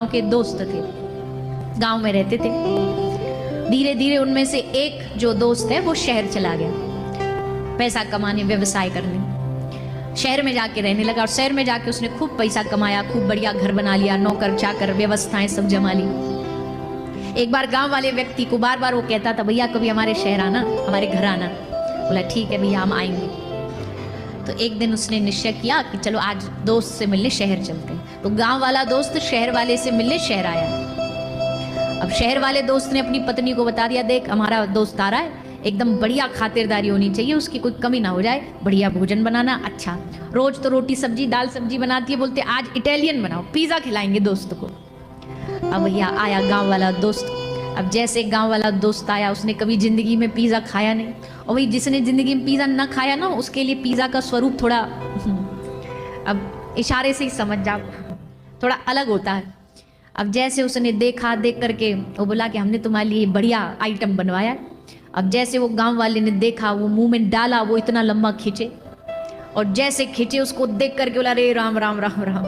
के दोस्त थे, गांव में रहते थे। धीरे धीरे उनमें से एक जो दोस्त है वो शहर चला गया पैसा कमाने, व्यवसाय करने। शहर में जाके रहने लगा और शहर में जाके उसने खूब पैसा कमाया, खूब बढ़िया घर बना लिया, नौकर चाकर व्यवस्थाएं सब जमा ली। एक बार गांव वाले व्यक्ति को बार बार वो कहता था, भैया कभी हमारे शहर आना, हमारे घर आना। बोला ठीक है भैया, हम आएंगे। तो एक दिन उसने निश्चय किया कि चलो आज दोस्त से मिलने शहर चलते हैं। तो गांव वाला दोस्त शहर वाले से मिलने शहर आया। अब शहर वाले दोस्त ने अपनी पत्नी को बता दिया, देख हमारा दोस्त आ रहा है, एकदम बढ़िया खातिरदारी होनी चाहिए, उसकी कोई कमी ना हो जाए, बढ़िया भोजन बनाना। अच्छा, रोज तो रोटी सब्जी दाल सब्जी बनाती है, बोलते आज इटालियन बनाओ, पिज्जा खिलाएंगे दोस्त को। अब भैया आया गांव वाला दोस्त। अब जैसे गांव वाला दोस्त आया, उसने कभी जिंदगी में पिज्जा खाया नहीं, और वही जिसने जिंदगी में पिज्जा ना खाया ना, उसके लिए पिज्जा का स्वरूप थोड़ा अब इशारे से ही समझ जाओ, थोड़ा अलग होता है। अब जैसे उसने देखा, देख करके वो बोला कि हमने तुम्हारे लिए बढ़िया आइटम बनवाया। अब जैसे वो गांव वाले ने देखा, वो मुंह में डाला, वो इतना लंबा खींचे, और जैसे खींचे उसको देख करके बोला, अरे राम राम राम राम,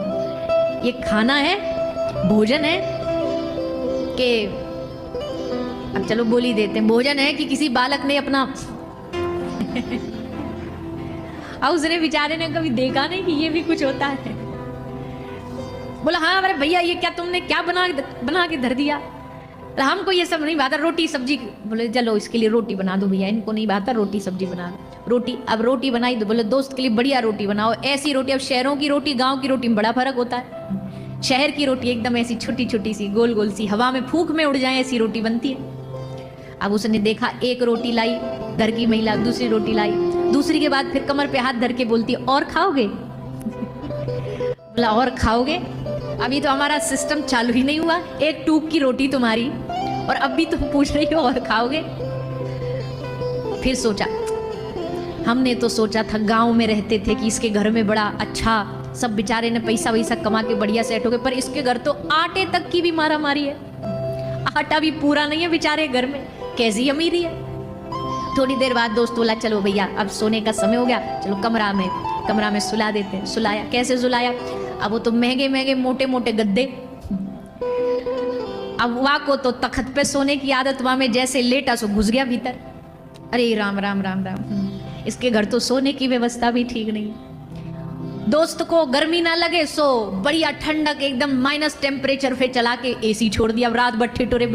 ये खाना है, भोजन है कि अब चलो बोल ही देते हैं, भोजन है कि किसी बालक ने अपना और उसने बेचारे ने कभी देखा नहीं कि ये भी कुछ होता है। बोला हाँ अरे भैया ये क्या तुमने क्या बना के धर दिया, हमको ये सब नहीं आता, रोटी सब्जी। बोले चलो इसके लिए रोटी बना दो भैया, इनको नहीं आता, रोटी सब्जी बना दो। रोटी, अब रोटी बनाई तो बोले दोस्त के लिए बढ़िया रोटी बनाओ, ऐसी रोटी। अब शहरों की रोटी गांव की रोटी में बड़ा फर्क होता है। शहर की रोटी एकदम ऐसी छोटी छोटी सी गोल गोल सी, हवा में फूंक में उड़ जाए ऐसी रोटी बनती है। अब उसने देखा, एक रोटी लाई घर की महिला, दूसरी रोटी लाई, दूसरी के बाद फिर कमर पे हाथ धर के बोलती और खाओगे? बोला और खाओगे? अभी तो हमारा सिस्टम चालू ही नहीं हुआ, एक टूक की रोटी तुम्हारी, और अब भी तुम पूछ रही हो और खाओगे? फिर सोचा, हमने तो सोचा था गांव में रहते थे कि इसके घर में बड़ा अच्छा, सब बेचारे ने पैसा वैसा कमा के बढ़िया सेट हो गए, पर इसके घर तो आटे तक की भी मारा मारी है, आटा भी पूरा नहीं है बेचारे घर में, कैसी अमीरी है। थोड़ी देर बाद दोस्त बोला चलो भैया अब सोने का समय हो गया, चलो कमरा में सुला देते हैं। सुलाया, कैसे सुलाया? अब वो तो महंगे महंगे मोटे मोटे गद्दे, अब वहाँ को तो तख्त पे सोने की आदत, वहाँ में जैसे लेटा सो घुस गया भीतर। अरे राम राम राम राम, इसके घर तो सोने की व्यवस्था भी ठीक नहीं। दोस्त को गर्मी ना लगे, सो बढ़िया ठंडक एकदम माइनस टेम्परेचर पे चला के एसी छोड़ दिया, रात भर ठिठुरे बैठे